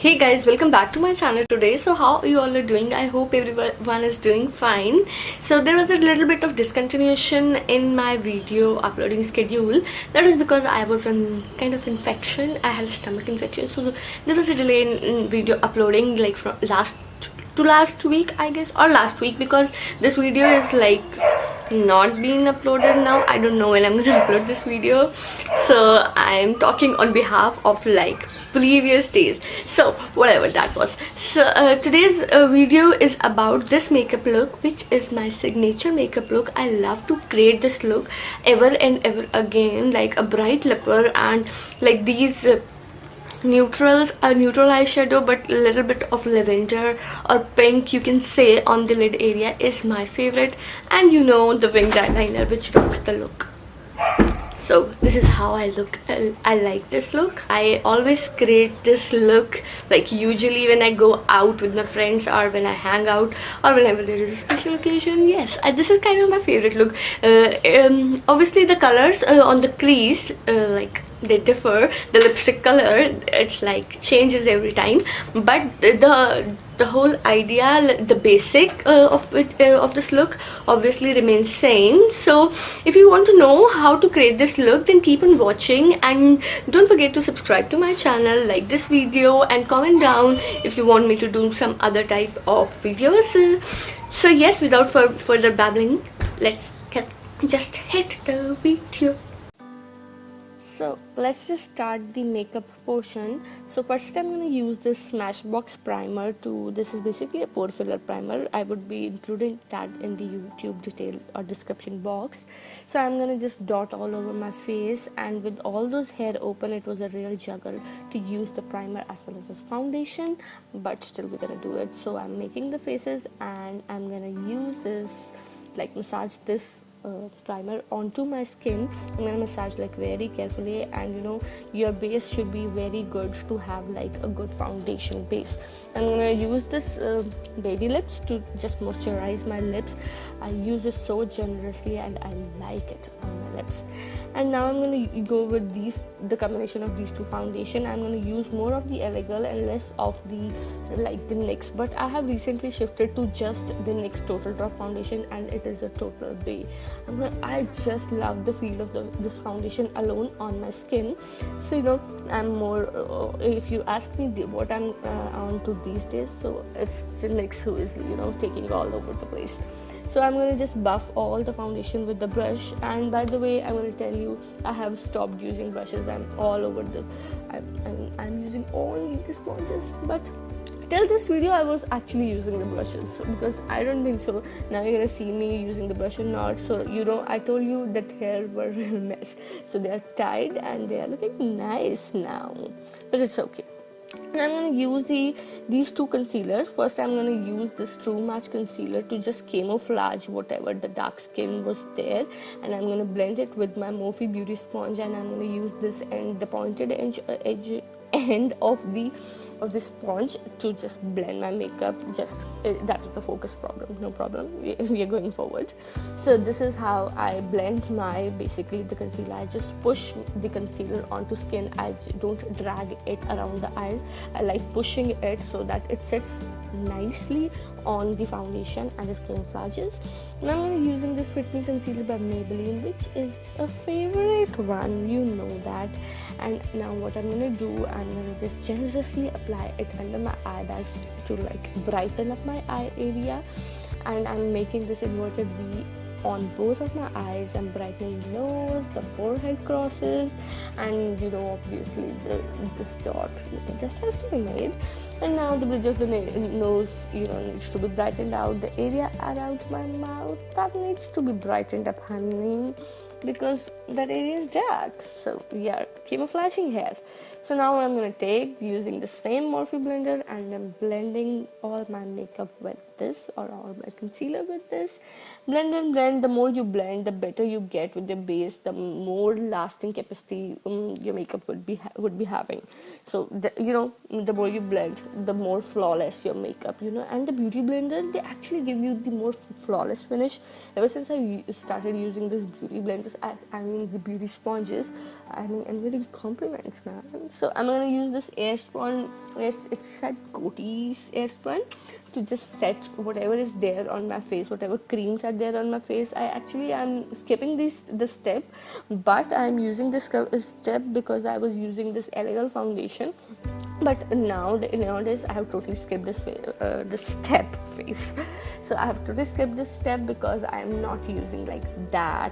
Hey guys, welcome back to my channel today. So how you all are doing? I hope everyone is doing fine. So there was a little bit of discontinuation in my video uploading schedule. That is because I was in kind of infection. I had a stomach infection, so there was a delay in video uploading, like from last week, I guess, or last week, because this video is like not being uploaded now. I don't know when I'm gonna upload this video, so I'm talking on behalf of like previous days, so whatever that was. So today's video is about this makeup look, which is my signature makeup look. I love to create this look ever and ever again, like a bright lipper and like these neutrals, a neutral eyeshadow but a little bit of lavender or pink, you can say, on the lid area is my favorite, and you know, the winged eyeliner, which rocks the look. So this is how I look. I like this look. I always create this look like usually when I go out with my friends or when I hang out or whenever there is a special occasion. Yes, this is kind of my favorite look. Obviously the colors on the crease, like they differ. The lipstick color, it's like changes every time, but the whole idea, the basic of this look obviously remains same. So if you want to know how to create this look, then keep on watching, and don't forget to subscribe to my channel, like this video, and comment down if you want me to do some other type of videos. So yes, without further babbling, let's just hit the video. So let's just start the makeup portion. So first I'm going to use this Smashbox primer this is basically a pore filler primer. I would be including that in the YouTube detail or description box. So I'm going to just dot all over my face, and with all those hair open, it was a real juggle to use the primer as well as this foundation, but still we're going to do it. So I'm making the faces, and I'm going to use this, like massage this primer onto my skin. I'm gonna massage like very carefully, and you know, your base should be very good to have like a good foundation base. I'm gonna use this baby lips to just moisturize my lips. I use it so generously and I like it on my lips. And now I'm gonna go with the combination of these two foundation. I'm gonna use more of the Elegant and less of the NYX, but I have recently shifted to just the NYX Total Drop foundation, and it is a total bay. I just love the feel of this foundation alone on my skin. So you know, I'm more if you ask me what I'm on to these days, so it's the NYX who is, you know, taking all over the place. So I'm going to just buff all the foundation with the brush. And by the way, I'm going to tell you, I have stopped using brushes. I'm all over I'm using only the sponges, but till this video I was actually using the brushes, because I don't think so now you're gonna see me using the brush or not. So you know, I told you that hair were a real mess, so they are tied and they are looking nice now, but it's okay. And I'm going to use these two concealers. First I'm going to use this True Match concealer to just camouflage whatever the dark skin was there, and I'm going to blend it with my Mourvi beauty sponge, and I'm going to use this and the pointed edge end of the sponge to just blend my makeup. Just that was a focus problem, no problem, we are going forward. So this is how I blend my basically the concealer. I just push the concealer onto skin. I don't drag it around the eyes. I like pushing it so that it sits nicely on the foundation and it camouflages. And I'm going to be using this Fit Me concealer by Maybelline, which is a favorite one, you know that. And now what I'm going to do, I'm going to just generously apply it under my eye bags to like brighten up my eye area. And I'm making this inverted V on both of my eyes. I'm brightening the nose, the forehead crosses, and you know, obviously this dot just has to be made. And now the bridge of the nose, you know, needs to be brightened out. The area around my mouth, that needs to be brightened up, honey, because that area is dark. So yeah, camouflaging hair. So now I'm going to take using the same Morphe blender, and I'm blending all my makeup with this, or all my concealer with this. Blend and blend. The more you blend, the better you get with the base, the more lasting capacity your makeup would be having. So you know, the more you blend, the more flawless your makeup, you know. And the beauty blender, they actually give you the more flawless finish. Ever since I started using this beauty blenders, I mean the beauty sponges, I mean, I'm getting compliments, man. So I'm gonna use this airspun. It's said Coty's airspun to just set whatever is there on my face, whatever creams are there on my face. I'm skipping this step, but I'm using this step because I was using this Elegant foundation. But nowadays I have totally skipped this step phase. So I have totally skipped this step because I am not using like that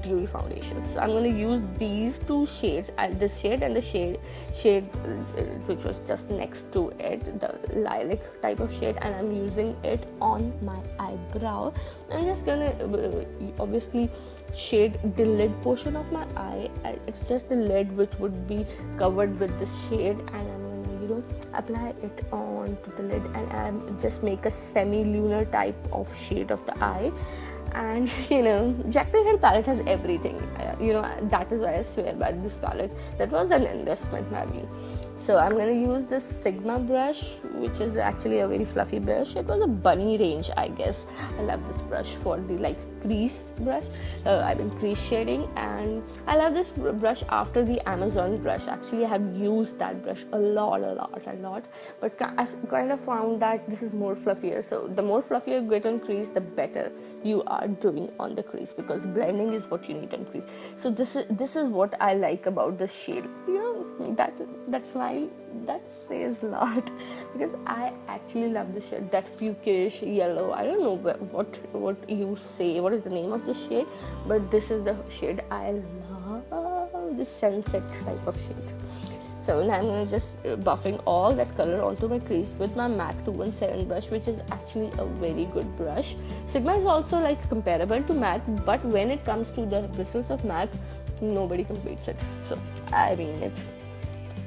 dewy foundation. So I'm going to use these two shades, this shade and the shade which was just next to it, the lilac type of shade, and I'm using it on my eyebrow. I'm just gonna obviously shade the lid portion of my eye. It's just the lid which would be covered with this shade, and I'm gonna apply it on to the lid, and I'm just make a semi-lunar type of shade of the eye. And Jaclyn Hill palette has everything. That is why I swear by this palette. That was an investment, maybe. So I'm gonna use this Sigma brush, which is actually a very fluffy brush. It was a bunny range, I guess. I love this brush for the crease brush. Crease shading, and I love this brush after the Amazon brush. Actually, I have used that brush a lot, but I kind of found that this is more fluffier. So the more fluffier you get on crease, the better you are doing on the crease, because blending is what you need on crease. So this is what I like about this shade. That smile, that says a lot, because I actually love this shade, that pukish yellow. I don't know what you say, what is the name of this shade, but this is the shade I love, this sunset type of shade. So now I'm going to just buffing all that color onto my crease with my MAC 217 brush, which is actually a very good brush. Sigma is also comparable to MAC, but when it comes to the bristles of MAC, nobody competes it. So I mean it.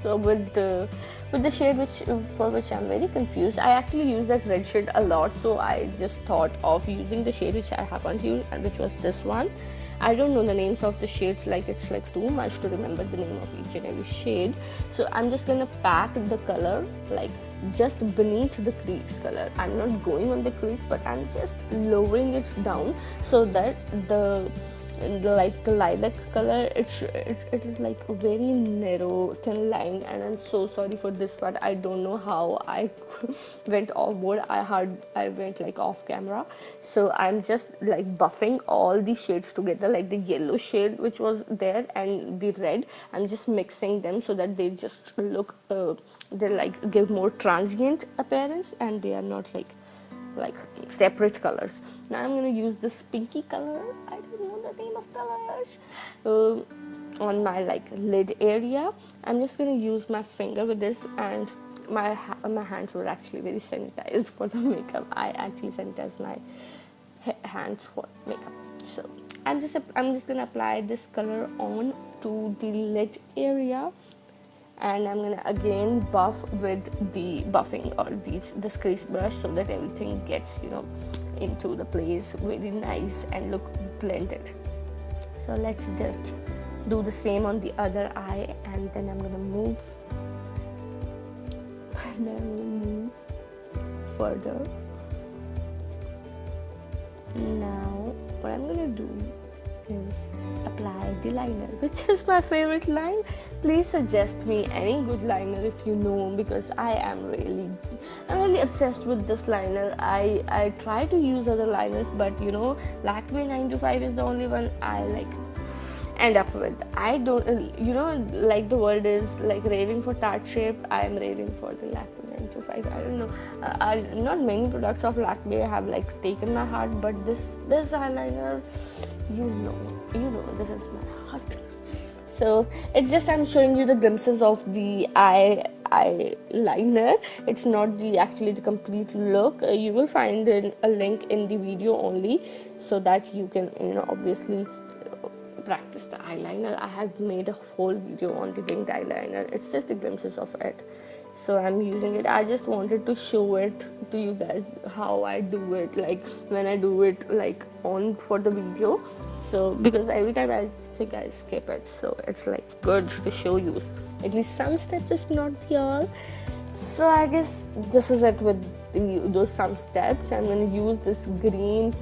So with the shade for which I'm very confused, I actually use that red shade a lot. So I just thought of using the shade which I happen to use, and which was this one. I don't know the names of the shades, it's too much to remember the name of each and every shade. So I'm just gonna pack the color just beneath the crease color. I'm not going on the crease, but I'm just lowering it down so that the lilac color, it is a very narrow thin line. And I'm so sorry for this part. I don't know how I went off board. I went off camera. So I'm just buffing all the shades together, the yellow shade which was there and the red. I'm just mixing them so that they just look they give more transient appearance, and they are not separate colors. Now I'm going to use this pinky color. I don't know the name of colors. On my lid area, I'm just going to use my finger with this, and my hands were actually very sanitized for the makeup. I actually sanitize my hands for makeup. So I'm just going to apply this color on to the lid area. And I'm gonna again buff with the buffing or this crease brush, so that everything gets into the place very nice and look blended. So let's just do the same on the other eye, and then I'm gonna move further. Now what I'm gonna do is apply the liner, which is my favorite line. Please suggest me any good liner if you know, because I'm really obsessed with this liner. I try to use other liners, but Lakme 925 is the only one I end up with. I don't the world is raving for Tarte Shape. I am raving for the Lakme 925. I don't know, not many products of Lakme have taken my heart, but this eyeliner, this is my heart. So it's just I'm showing you the glimpses of the eyeliner. It's not actually the complete look. You will find a link in the video only, so that you can obviously practice the eyeliner. I have made a whole video on the winged eyeliner. It's just the glimpses of it. So I'm using it. I just wanted to show it to you guys how I do it, when I do it on for the video. So because every time I think I skip it, so it's good to show you at least some steps, if not the all. So I guess this is it with those some steps. I'm going to use this green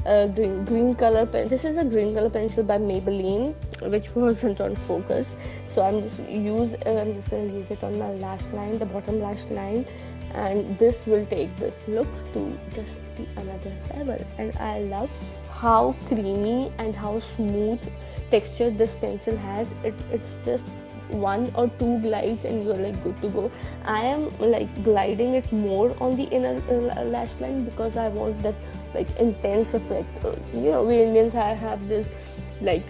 green color pen. This is a green color pencil by Maybelline, which wasn't on focus. So I'm just gonna use it on my lash line, the bottom lash line, and this will take this look to just the another level. And I love how creamy and how smooth texture this pencil has. It's just 1 or 2 glides and you're like good to go. I am like gliding it more on the inner lash line because I want that like intense effect. You know, we Indians have this like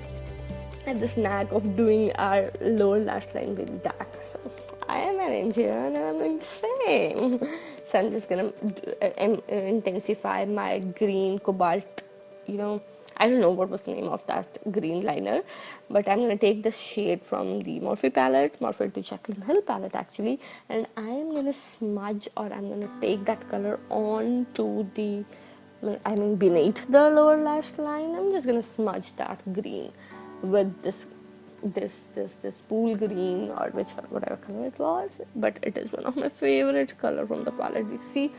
knack of doing our lower lash line very dark. So I am an Indian and I'm doing the same. So I'm just gonna intensify my green cobalt, you know, I don't know what was the name of that green liner, but I'm going to take this shade from the Mourvi palette, Mourvi to Jaclyn Hill palette actually, and I'm going to smudge, or I'm going to take that color on to the, beneath the lower lash line. I'm just going to smudge that green with this pool green, or whatever color it was, but it is one of my favorite color from the palette. You see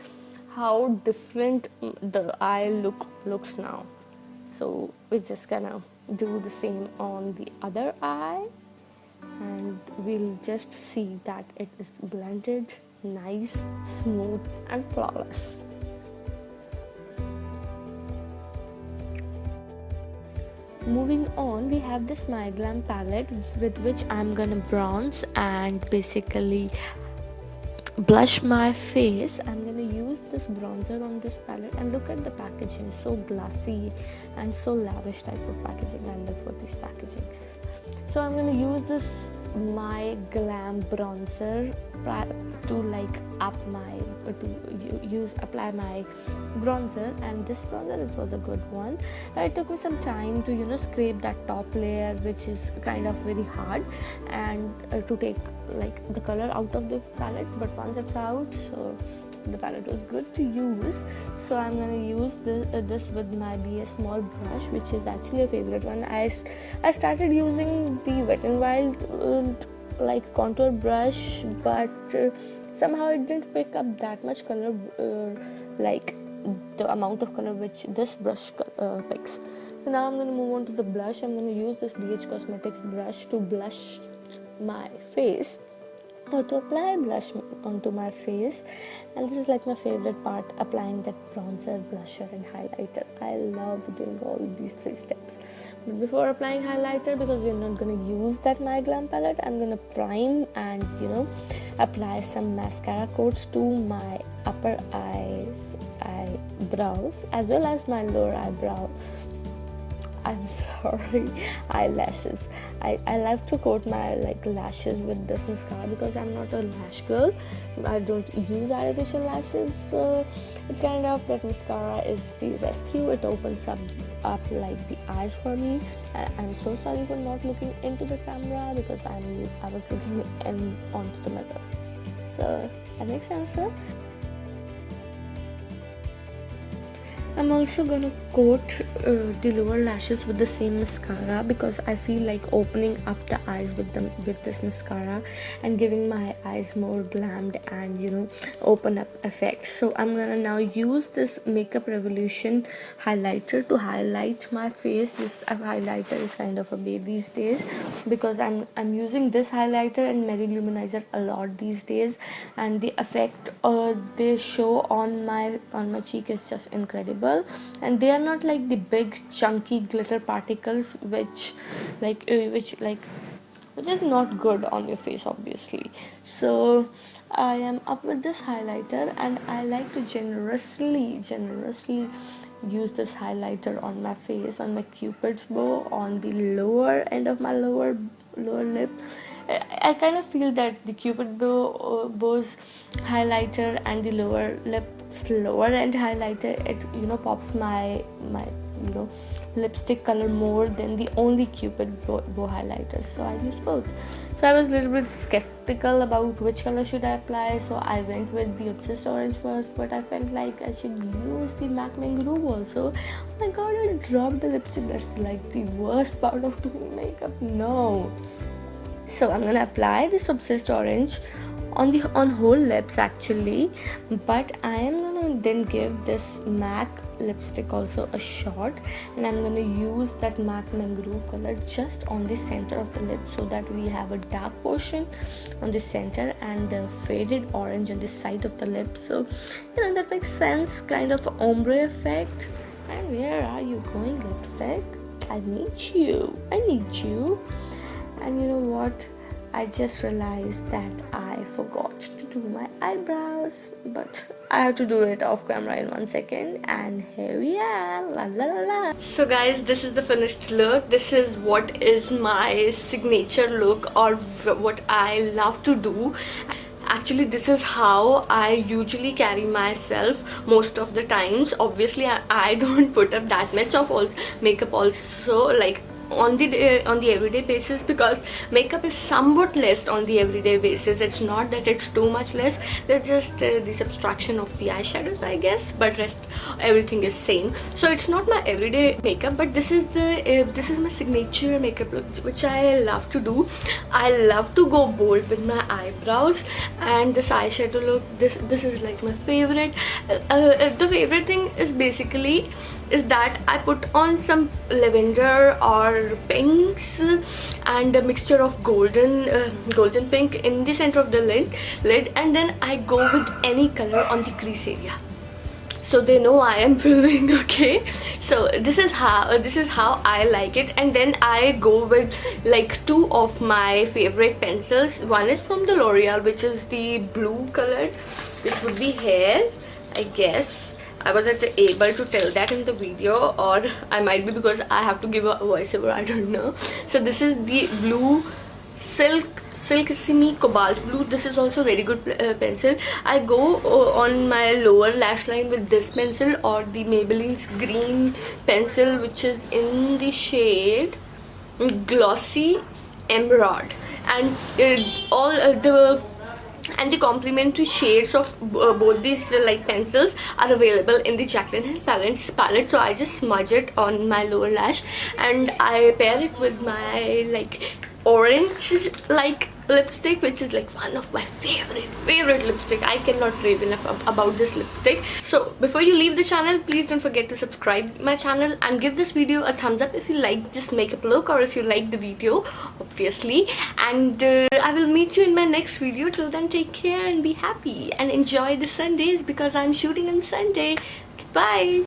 how different the eye looks now. So we're just gonna do the same on the other eye, and we'll just see that it is blended, nice, smooth and flawless. Moving on, we have this MourviSharma palette with which I'm gonna bronze and basically blush my face. I'm gonna use this bronzer on this palette, and look at the packaging, so glossy and so lavish type of packaging I love for this packaging. So I'm gonna use this my glam bronzer to like apply my bronzer, and this bronzer was a good one. It took me some time to scrape that top layer, which is kind of very hard, and to take like the color out of the palette, but once it's out, so the palette was good to use. So I'm gonna use this with my BS small brush, which is actually a favorite one. I started using the Wet n Wild like contour brush, but somehow it didn't pick up that much color, like the amount of color which this brush picks. So now I'm gonna move on to the blush. I'm gonna use this BH Cosmetics brush to blush my face, or to apply blush onto my face. And this is like my favorite part, applying that bronzer, blusher and highlighter. I love doing all these 3 steps. But before applying highlighter, because we're not going to use that MourviSharma palette, I'm going to prime and apply some mascara coats to my upper eyebrows as well as my lower eyebrow. Eyelashes. I love to coat my lashes with this mascara because I'm not a lash girl. I don't use artificial lashes, so it's kind of that mascara is the rescue. It opens up like the eyes for me. I'm so sorry for not looking into the camera because I was looking onto the mirror. So that makes sense, huh? I'm also gonna coat the lower lashes with the same mascara because I feel like opening up the eyes with this mascara and giving my eyes more glammed and open up effect. So I'm gonna now use this Makeup Revolution highlighter to highlight my face. This highlighter is kind of a babe these days because I'm using this highlighter and Mary Luminizer a lot these days, and the effect they show on my cheek is just incredible. And they are not like the big chunky glitter particles which is not good on your face, obviously. So I am up with this highlighter, and I like to generously use this highlighter on my face, on my cupid's bow, on the lower end of my lower lip. I kind of feel that the cupid bow's highlighter and the lower end highlighter, it pops my lipstick color more than the only cupid bow highlighter. So I use both. So I was a little bit skeptical about which color should I apply, so I went with the Obsessed Orange first, but I felt like I should use the MAC Mangrove also. Oh my god, I dropped the lipstick. That's like the worst part of doing makeup. No. So I'm gonna apply this Obsessed Orange on whole lips actually, but I am gonna then give this MAC lipstick also a shot, and I'm gonna use that MAC mangrove color just on the center of the lip, so that we have a dark portion on the center and the faded orange on the side of the lip. So you know, that makes sense, kind of ombre effect. And where are you going, lipstick? I need you. And you know what, I just realized that I forgot to do my eyebrows, but I have to do it off camera in 1 second. And here we are, la la la la. So guys, this is the finished look. This is what is my signature look, or what I love to do. Actually, this is how I usually carry myself most of the times. Obviously I don't put up that much of makeup also, like on the everyday basis, because makeup is somewhat less on the everyday basis. It's not that it's too much less, there's just the subtraction of the eyeshadows, I guess, but rest everything is same. So it's not my everyday makeup, but this is my signature makeup look, which I love to do. I love to go bold with my eyebrows, and this eyeshadow look, this is like my favorite. The favorite thing is basically that I put on some lavender or pinks and a mixture of golden pink in the center of the lid, and then I go with any color on the crease area, so they know I am filming. Okay, so this is how I like it. And then I go with like 2 of my favorite pencils. One is from the L'Oreal, which is the blue color, which would be Hair, I guess. I wasn't able to tell that in the video, or I might be, because I have to give a voiceover, I don't know. So this is the blue Silkissimi Cobalt Blue. This is also very good pencil. I go on my lower lash line with this pencil, or the Maybelline's green pencil, which is in the shade Glossy Emerald. And the complementary shades of both these like pencils are available in the Jaclyn palette. So I just smudge it on my lower lash, and I pair it with my like orange like lipstick, which is like one of my favorite lipstick. I cannot rave enough about this lipstick. So before you leave the channel, please don't forget to subscribe my channel and give this video a thumbs up if you like this makeup look, or if you like the video, obviously. And I will meet you in my next video. Till then, take care and be happy and enjoy the Sundays, because I'm shooting on Sunday. Bye.